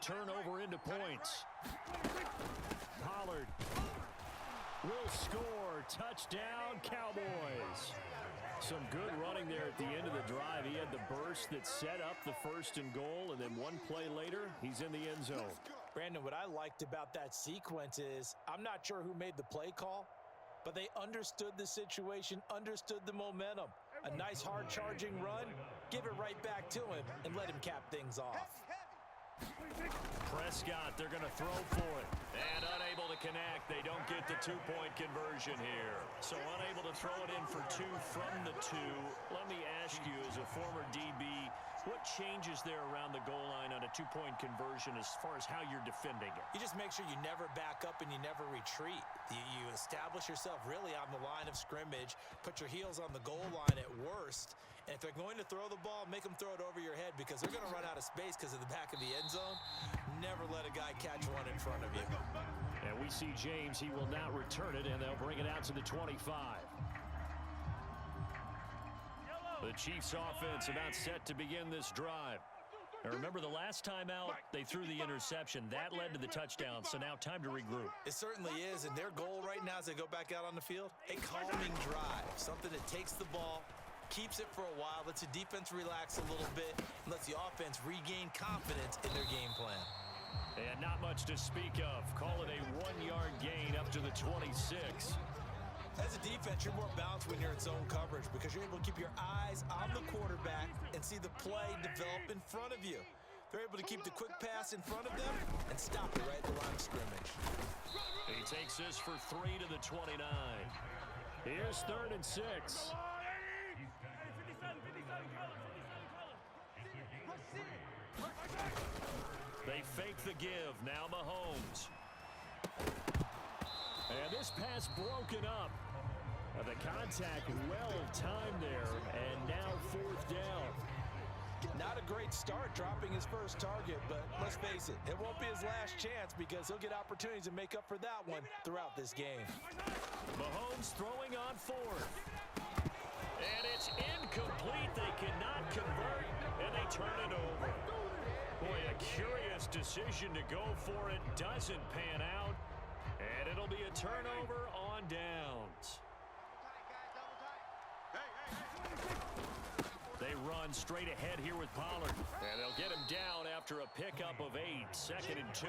turnover into points. Pollard will score. Touchdown, Cowboys. Some good running there at the end of the drive. He had the burst that set up the 1st and goal, and then one play later, he's in the end zone. Brandon, what I liked about that sequence is I'm not sure who made the play call, but they understood the situation, understood the momentum. A nice hard charging run, give it right back to him, and let him cap things off. Prescott, they're going to throw for it. And unable to connect. They don't get the two-point conversion here. So unable to throw it in for 2 from the 2. Let me ask you, as a former DB, what changes there around the goal line on a two-point conversion as far as how you're defending it? You just make sure you never back up and you never retreat. You establish yourself really on the line of scrimmage, put your heels on the goal line at worst, and if they're going to throw the ball, make them throw it over your head because they're going to run out of space because of the back of the end zone. Never let a guy catch one in front of you. And we see James. He will not return it, and they'll bring it out to the 25. The Chiefs offense about set to begin this drive. Now remember, the last time out, they threw the interception. That led to the touchdown, so now time to regroup. It certainly is, and their goal right now as they go back out on the field, a calming drive, something that takes the ball, keeps it for a while, lets the defense relax a little bit, and lets the offense regain confidence in their game plan. And not much to speak of. Call it a 1-yard gain up to the 26. As a defense, you're more balanced when you're in zone coverage because you're able to keep your eyes on the quarterback and see the play develop in front of you. They're able to keep the quick pass in front of them and stop it right at the line of scrimmage. He takes this for 3 to the 29. Here's 3rd and 6. They fake the give. Now Mahomes. And this pass broken up. The contact well timed there, and now 4th down. Not a great start dropping his first target, but let's face it, it won't be his last chance because he'll get opportunities to make up for that one throughout this game. Mahomes throwing on 4th. And it's incomplete. They cannot convert, and they turn it over. Boy, a curious decision to go for it. Doesn't pan out. And it'll be a turnover on downs. They run straight ahead here with Pollard. And they'll get him down after a pickup of 8. 2nd and 2.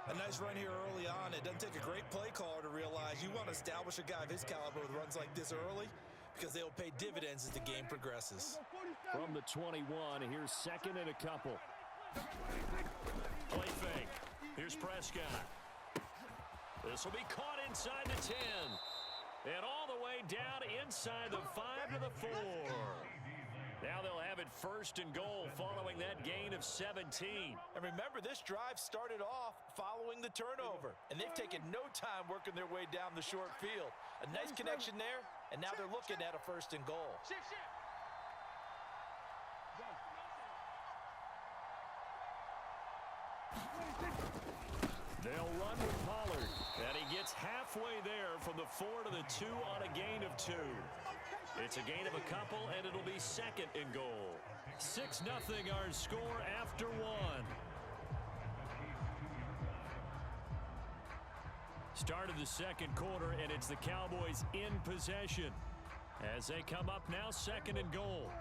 A nice run here early on. It doesn't take a great play caller to realize you want to establish a guy of his caliber with runs like this early because they'll pay dividends as the game progresses. From the 21, here's 2nd and a couple. Play fake. Here's Prescott. This will be caught inside the 10. And all the way down inside the 5 to the 4. Now they'll have it 1st and goal following that gain of 17. And remember, this drive started off following the turnover. And they've taken no time working their way down the short field. A nice connection there, and now they're looking at a 1st and goal. They'll run with Pollard. And he gets halfway there from the 4 to the 2 on a gain of 2. It's a gain of a couple, and it'll be 2nd and goal. 6-0 our score after 1. Start of the 2nd quarter, and it's the Cowboys in possession as they come up now 2nd and goal.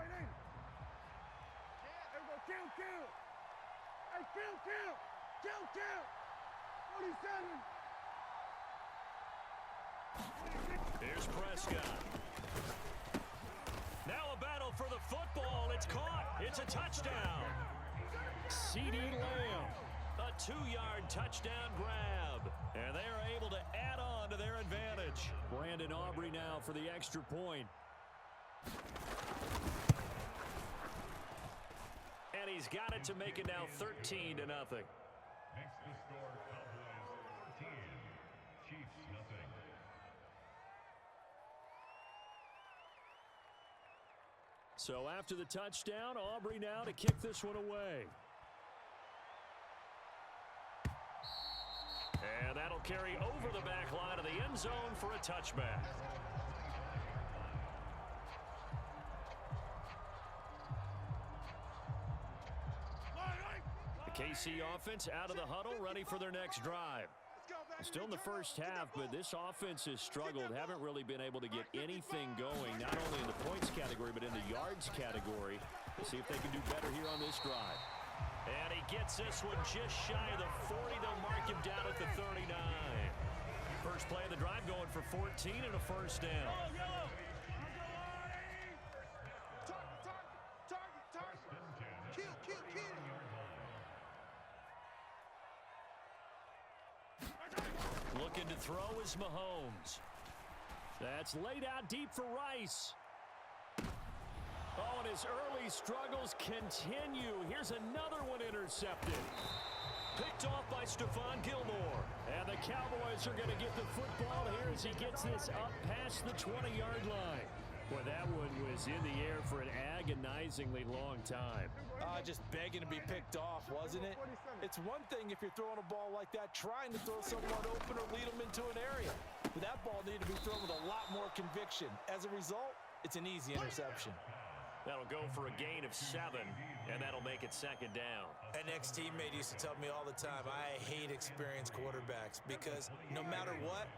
Here's Prescott. Now a battle for the football. It's caught. It's a touchdown. CeeDee Lamb. A 2-yard touchdown grab. And they are able to add on to their advantage. Brandon Aubrey now for the extra point. And he's got it to make it now 13-0. Next to score, Cowboys 14, Chiefs nothing. So after the touchdown, Aubrey now to kick this one away. And that'll carry over the back line of the end zone for a touchback. The KC offense out of the huddle, ready for their next drive. Still in the first half, but this offense has struggled. Haven't really been able to get anything going, not only in the points category, but in the yards category. Let's see if they can do better here on this drive. And he gets this one just shy of the 40. They'll mark him down at the 39. First play of the drive going for 14 and a first down. Looking to throw is Mahomes. That's laid out deep for Rice. Oh, and his early struggles continue. Here's another one intercepted. Picked off by Stephon Gilmore. And the Cowboys are going to get the football here as he gets this up past the 20-yard line. Boy, that one was in the air for an agonizingly long time. Just begging to be picked off, wasn't it? It's one thing if you're throwing a ball like that, trying to throw someone open or lead them into an area. But that ball needed to be thrown with a lot more conviction. As a result, it's an easy interception. That'll go for a gain of 7, and that'll make it second down. An ex-teammate used to tell me all the time, I hate experienced quarterbacks because no matter what,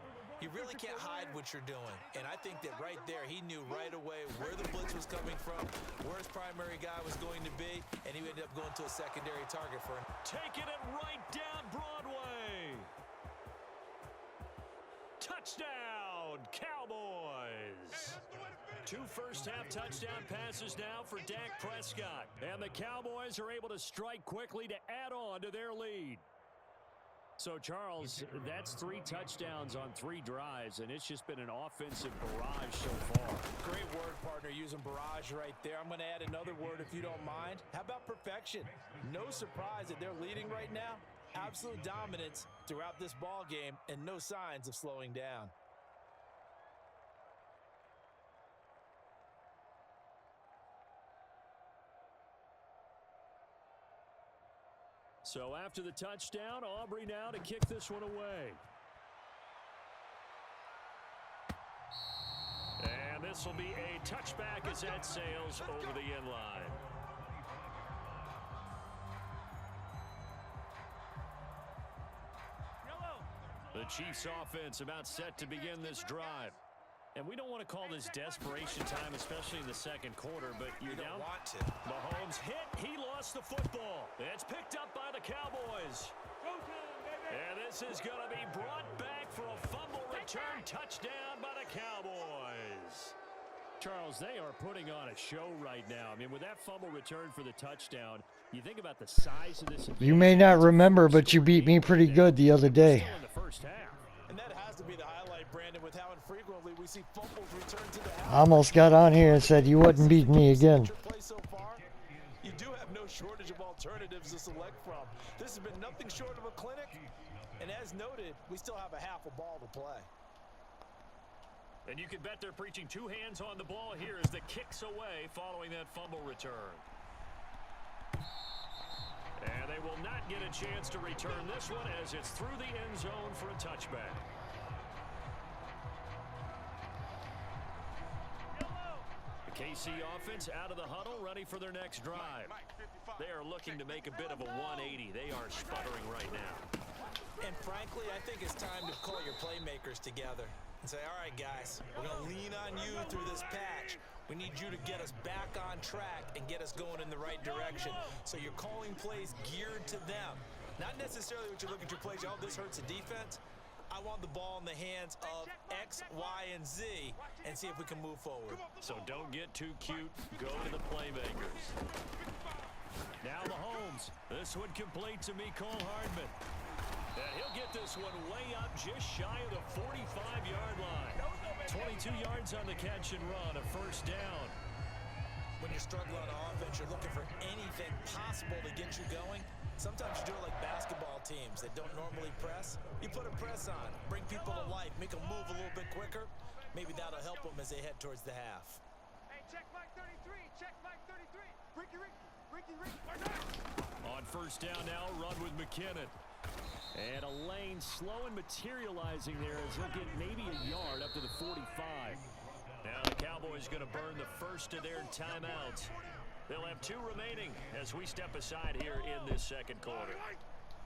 you really can't hide what you're doing. And I think that right there, he knew right away where the blitz was coming from, where his primary guy was going to be, and he ended up going to a secondary target for him. Taking it right down Broadway. Touchdown, Cowboys. 2 first-half touchdown passes now for Dak Prescott. And the Cowboys are able to strike quickly to add on to their lead. So, Charles, that's 3 touchdowns on 3 drives, and it's just been an offensive barrage so far. Great word, partner, using barrage right there. I'm going to add another word if you don't mind. How about perfection? No surprise that they're leading right now. Absolute dominance throughout this ball game and no signs of slowing down. So after the touchdown, Aubrey now to kick this one away. And this will be a touchback as that sails over the end line. The Chiefs offense about set to begin this drive. And we don't want to call this desperation time, especially in the second quarter, but you're down. Want to. Mahomes hit. He lost the football. It's picked up by the Cowboys. And this is going to be brought back for a fumble return touchdown by the Cowboys. Charles, they are putting on a show right now. I mean, with that fumble return for the touchdown, you think about the size of this. You may not remember, but you beat me pretty good the other day. Still in the first half. And that has to be the highlight, Brandon, with how infrequently we see fumbles return to the I almost got on here and said you wouldn't beat me again. So far, you do have no shortage of alternatives to select from. This has been nothing short of a clinic. And as noted, we still have a half a ball to play. And you can bet they're preaching 2 hands on the ball here as the kick's away following that fumble return. And they will not get a chance to return this one as it's through the end zone for a touchback. The KC offense out of the huddle, ready for their next drive. They are looking to make a bit of a 180. They are sputtering right now. And frankly, I think it's time to call your playmakers together and say, all right, guys, we're going to lean on you through this patch. We need you to get us back on track and get us going in the right direction. So you're calling plays geared to them. Not necessarily what you look at your plays, oh, this hurts the defense. I want the ball in the hands of X, Y, and Z and see if we can move forward. So don't get too cute. Go to the playmakers. Now Mahomes. This one complete to Mecole Hardman. And he'll get this one way up just shy of the 45-yard line. 22 yards on the catch and run, a first down. When you're struggling on offense, you're looking for anything possible to get you going. Sometimes you do it like basketball teams that don't normally press. You put a press on, bring people to life, make them move a little bit quicker. Maybe that'll help them as they head towards the half. Hey, check Mike 33, check Mike 33. Ricky. On first down now, run with McKinnon. And a lane slow and materializing there as he'll get maybe a yard up to the 45. Now the Cowboys going to burn the first of their timeouts. They'll have 2 remaining as we step aside here in this second quarter.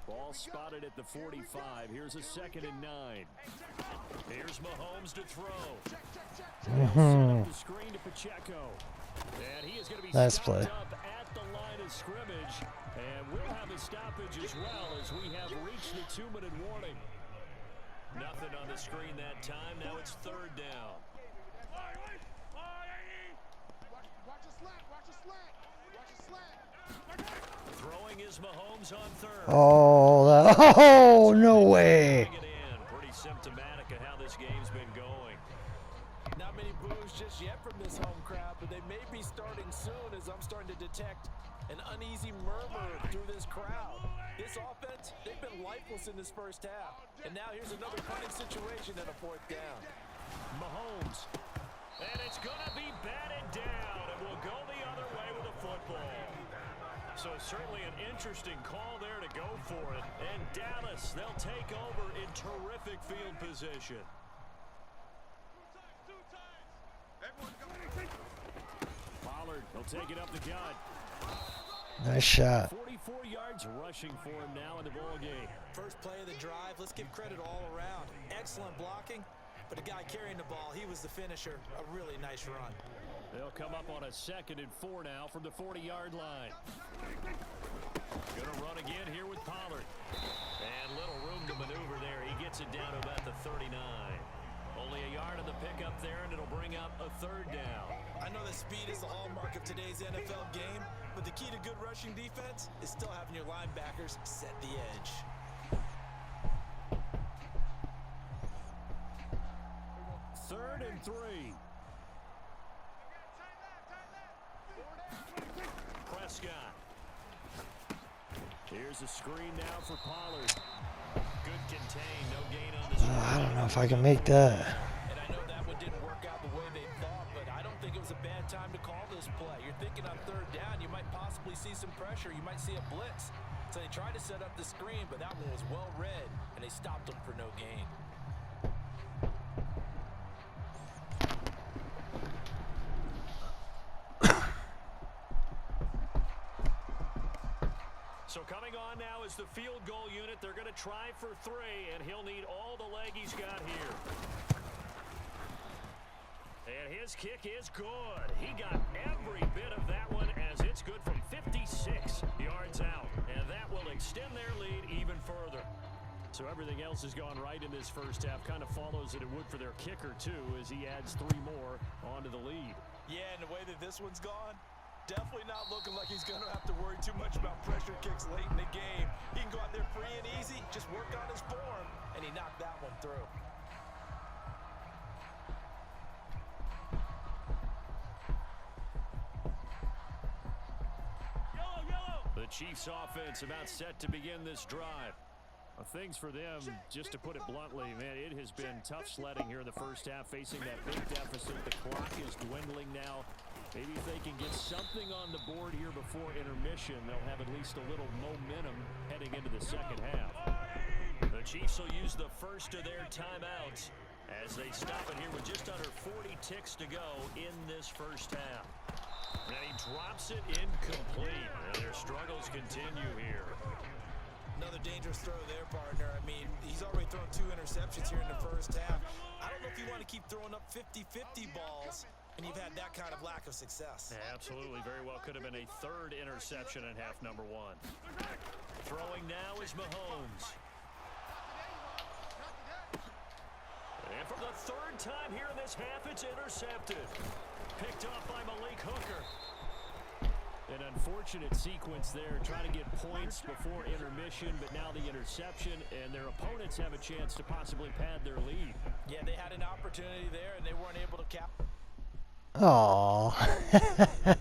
Ball spotted at the 45. Here's a 2nd and 9. Here's Mahomes to throw. Set up the screen to Pacheco. And he is going to be Nice stopped play. up at the line of scrimmage. And we'll have a stoppage as well as we have reached the 2-minute warning. Nothing on the screen that time. Now it's 3rd down. Throwing is Mahomes on 3rd. Oh, no way. Pretty symptomatic of how this game's been going. Not many boos just yet from this home crowd, but they may be starting soon as I'm starting to detect an uneasy murmur through this crowd. This offense, they've been lifeless in this first half. And now here's another punting situation at a 4th down. Mahomes. And it's going to be batted down, and we'll go the other way with a football. So certainly an interesting call there to go for it. And Dallas, they'll take over in terrific field position. Pollard, he'll take it up the gut. Nice shot. 44 yards rushing for him now in the ball game. First play of the drive, let's give credit all around. Excellent blocking, but the guy carrying the ball, he was the finisher. A really nice run. They'll come up on a 2nd and 4 now from the 40-yard line. Gonna run again here with Pollard. And little room to maneuver there. He gets it down to about the 39. Only a yard on the pickup there, and it'll bring up a 3rd down. I know that speed is the hallmark of today's NFL game, but the key to good rushing defense is still having your linebackers set the edge. Third and 3. Prescott. Here's a screen now for Pollard. Good contain, no gain on the screen. I don't know if I can make that. And I know that one didn't work out the way they thought, but I don't think it was a bad time to call this play. You're thinking on 3rd down, you might possibly see some pressure. You might see a blitz. So they tried to set up the screen, but that one was well read, and they stopped them for no gain. So coming on now is the field goal unit. They're going to try for 3, and he'll need all the leg he's got here. And his kick is good. He got every bit of that one as it's good from 56 yards out. And that will extend their lead even further. So everything else has gone right in this first half. Kind of follows that it would for their kicker, too, as he adds 3 more onto the lead. Yeah, and the way that this one's gone, definitely not looking like he's going to have to worry too much about pressure kicks late in the game. He can go out there free and easy, just work on his form, and he knocked that one through. The Chiefs offense about set to begin this drive. Things for them, just to put it bluntly, man, it has been tough sledding here in the first half, facing that big deficit. The clock is dwindling now. Maybe if they can get something on the board here before intermission, they'll have at least a little momentum heading into the second half. The Chiefs will use the first of their timeouts as they stop it here with just under 40 ticks to go in this first half. And he drops it incomplete. And their struggles continue here. Another dangerous throw there, partner. I mean, he's already thrown 2 interceptions here in the first half. I don't know if you want to keep throwing up 50-50 balls when you've had that kind of lack of success. Absolutely. Very well could have been a 3rd interception in half number 1. Throwing now is Mahomes. And for the 3rd time here in this half, it's intercepted. Picked off by Malik Hooker. An unfortunate sequence there, trying to get points before intermission, but now the interception, and their opponents have a chance to possibly pad their lead. Yeah, they had an opportunity there, and they weren't able to cap. Aww.